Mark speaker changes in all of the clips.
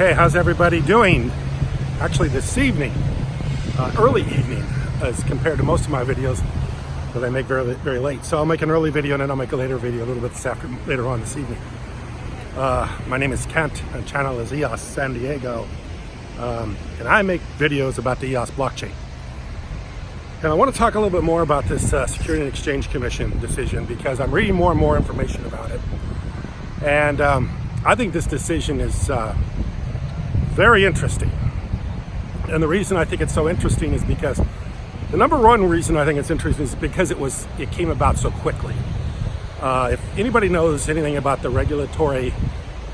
Speaker 1: Okay, how's everybody doing? Actually, this evening, early evening, as compared to most of my videos that I make very late. So I'll make an early video and then I'll make a later video a little bit later on this evening. My name is Kent and channel is EOS San Diego, and I make videos about the EOS blockchain. And I want to talk a little bit more about this Securities and Exchange Commission decision because I'm reading more and more information about it. And I think this decision is very interesting. And the reason I think it's so interesting is because the number one reason I think it's interesting is because it came about so quickly. If anybody knows anything about the regulatory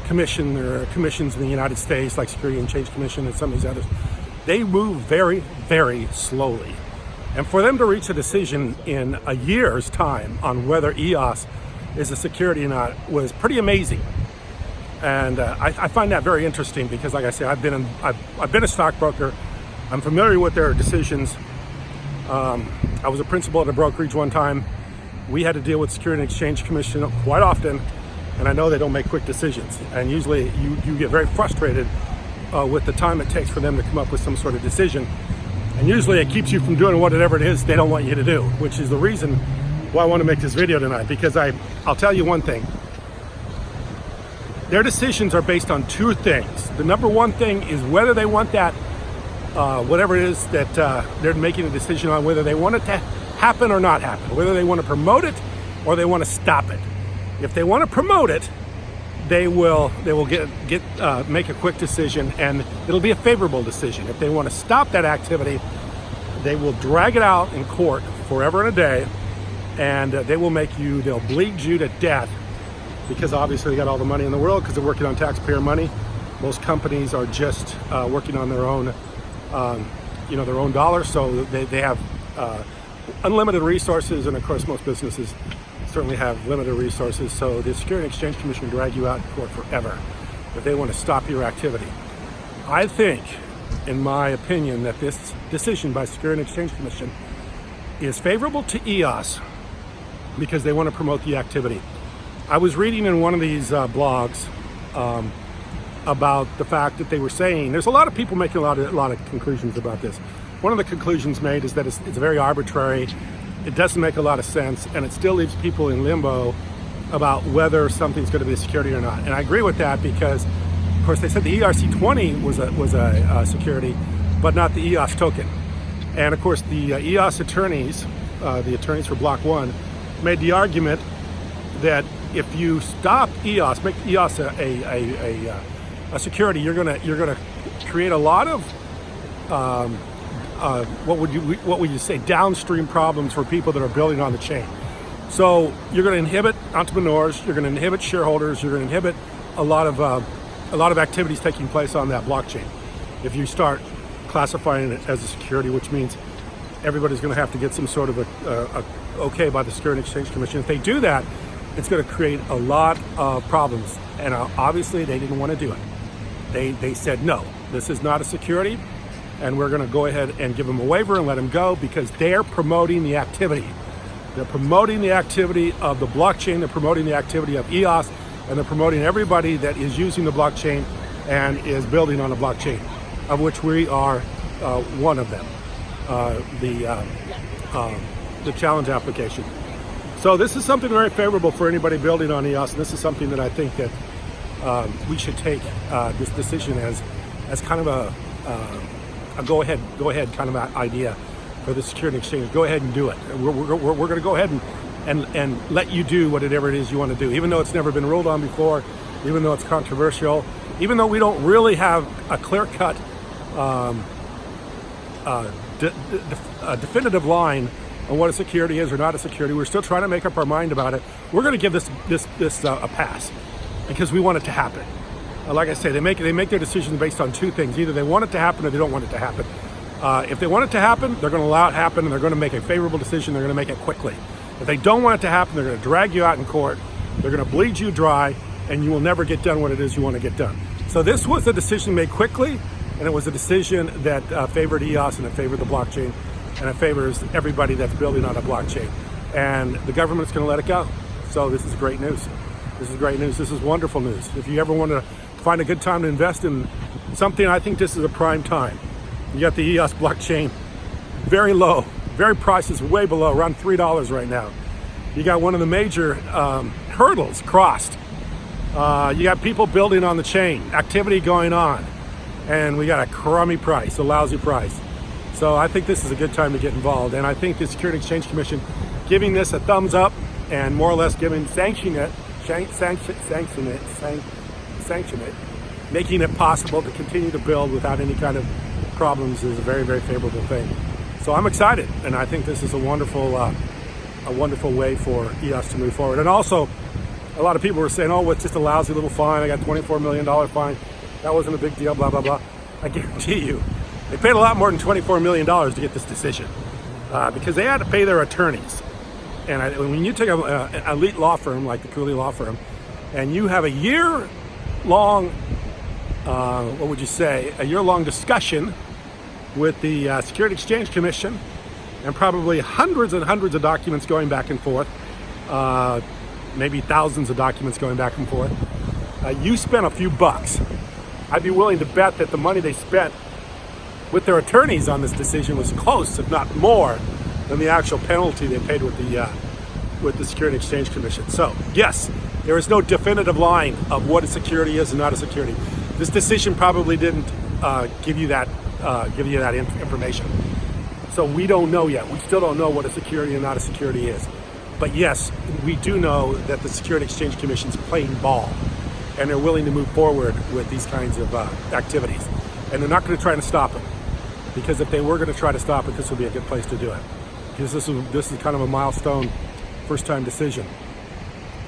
Speaker 1: commission or commissions in the United States, like Securities and Exchange Commission and some of these others, they move very, very slowly. And for them to reach a decision in a year's time on whether EOS is a security or not was pretty amazing. And I find that very interesting because, like I say, I've been a stockbroker. I'm familiar with their decisions. I was a principal at a brokerage one time. We had to deal with Securities and Exchange Commission quite often, and I know they don't make quick decisions. And usually you get very frustrated with the time it takes for them to come up with some sort of decision. And usually it keeps you from doing whatever it is they don't want you to do, which is the reason why I want to make this video tonight, because I'll tell you one thing. Their decisions are based on two things. The number one thing is whether they want that, whatever it is that they're making a decision on, whether they want it to happen or not happen, whether they want to promote it or they want to stop it. If they want to promote it, they will make a quick decision, and it'll be a favorable decision. If they want to stop that activity, they will drag it out in court forever and a day, and they'll bleed you to death, because obviously they got all the money in the world because they're working on taxpayer money. Most companies are just working on their own, their own dollars, so they have unlimited resources, and of course most businesses certainly have limited resources, so the Securities and Exchange Commission will drag you out in court forever if they want to stop your activity. I think, in my opinion, that this decision by Securities and Exchange Commission is favorable to EOS because they want to promote the activity. I was reading in one of these blogs about the fact that they were saying, there's a lot of people making a lot of conclusions about this. One of the conclusions made is that it's very arbitrary, it doesn't make a lot of sense, and it still leaves people in limbo about whether something's going to be a security or not. And I agree with that because, of course, they said the ERC20 was a security, but not the EOS token. And of course, the EOS Attorneys, the attorneys for Block 1, made the argument that if you stop EOS, make EOS a security, you're gonna create a lot of what would you say, downstream problems for people that are building on the chain. So you're going to inhibit entrepreneurs, you're going to inhibit shareholders, you're going to inhibit a lot of activities taking place on that blockchain if you start classifying it as a security, which means everybody's going to have to get some sort of a okay by the Securities and Exchange Commission. If they do that, it's going to create a lot of problems, and obviously they didn't want to do it. They said, no, this is not a security, and we're going to go ahead and give them a waiver and let them go because they're promoting the activity. They're promoting the activity of the blockchain, they're promoting the activity of EOS, and they're promoting everybody that is using the blockchain and is building on a blockchain, of which we are one of them, the challenge application. So this is something very favorable for anybody building on EOS, and this is something that I think that we should take this decision as kind of a go ahead kind of idea for the Securities Exchange. Go ahead and do it. We're going to go ahead and let you do whatever it is you want to do, even though it's never been ruled on before, even though it's controversial, even though we don't really have a clear-cut definitive line on what a security is or not a security. We're still trying to make up our mind about it. We're going to give this a pass because we want it to happen. Like I say, they make their decisions based on two things. Either they want it to happen or they don't want it to happen. If they want it to happen, they're going to allow it to happen, and they're going to make a favorable decision. They're going to make it quickly. If they don't want it to happen, they're going to drag you out in court. They're going to bleed you dry, and you will never get done what it is you want to get done. So this was a decision made quickly, and it was a decision that favored EOS, and it favored the blockchain, and it favors everybody that's building on a blockchain. And the government's going to let it go. So this is great news. This is great news. This is wonderful news. If you ever want to find a good time to invest in something I think this is a prime time. You got the EOS blockchain very low, prices way below, around $3 right now. You got one of the major hurdles crossed. You got people building on the chain, activity going on, and we got a crummy price, a lousy price. So I think this is a good time to get involved, and I think the Security Exchange Commission giving this a thumbs up and more or less sanctioning it, making it possible to continue to build without any kind of problems is a very, very favorable thing. So I'm excited, and I think this is a wonderful way for EOS to move forward. And also, a lot of people were saying, oh, it's just a lousy little fine. I got $24 million fine. That wasn't a big deal, blah, blah, blah. I guarantee you, they paid a lot more than $24 million to get this decision because they had to pay their attorneys. And when you take an elite law firm like the Cooley Law Firm, and you have a year-long, a year-long discussion with the Security Exchange Commission, and probably hundreds and hundreds of documents going back and forth, maybe thousands of documents going back and forth, you spent a few bucks. I'd be willing to bet that the money they spent with their attorneys on this decision was close, if not more, than the actual penalty they paid with the Security Exchange Commission. So yes, there is no definitive line of what a security is and not a security. This decision probably didn't give you that information. So we don't know yet. We still don't know what a security and not a security is. But yes, we do know that the Security Exchange Commission is playing ball, and they're willing to move forward with these kinds of activities. And they're not going to try to stop it, because if they were going to try to stop it, this would be a good place to do it. Because this is kind of a milestone, first-time decision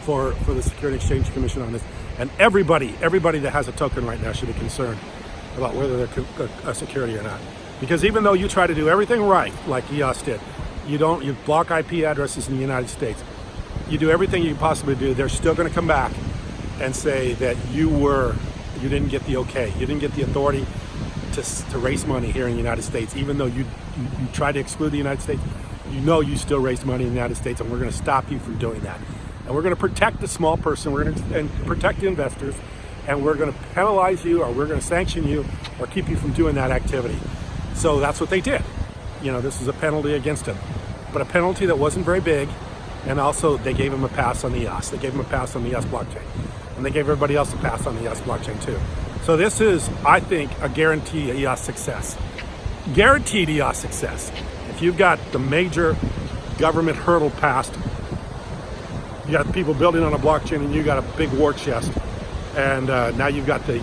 Speaker 1: for the Security Exchange Commission on this. And everybody that has a token right now should be concerned about whether they're a security or not. Because even though you try to do everything right, like EOS did, you block IP addresses in the United States, you do everything you possibly do, they're still going to come back and say that you didn't get the okay, you didn't get the authority to raise money here in the United States. Even though you try to exclude the United States, you still raised money in the United States, and we're going to stop you from doing that. And we're going to protect the small person, we're going to protect the investors, and we're going to penalize you, or we're going to sanction you, or keep you from doing that activity. So that's what they did. This is a penalty against him, but a penalty that wasn't very big. And also, they gave him a pass on the EOS. They gave him a pass on the EOS blockchain, and they gave everybody else a pass on the EOS blockchain too. So this is, I think, a guarantee EOS success. Guaranteed EOS success. If you've got the major government hurdle passed, you got people building on a blockchain, and you got a big war chest, and now you've got the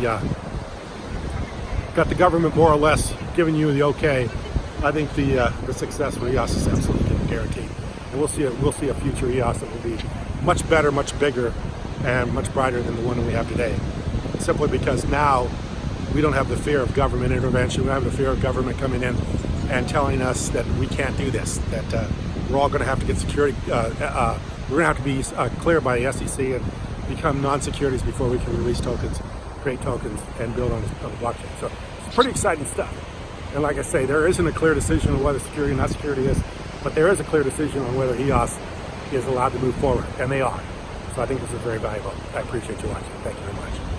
Speaker 1: government more or less giving you the okay. I think the success for EOS is absolutely guaranteed, and we'll see a future EOS that will be much better, much bigger, and much brighter than the one that we have today. Simply because now we don't have the fear of government intervention. We don't have the fear of government coming in and telling us that we can't do this. That we're all going to have to get security. We're going to have to be cleared by the SEC and become non-securities before we can release tokens, create tokens, and build on the blockchain. So it's pretty exciting stuff. And like I say, there isn't a clear decision on whether security or not security is, but there is a clear decision on whether EOS is allowed to move forward, and they are. So I think this is very valuable. I appreciate you watching. Thank you very much.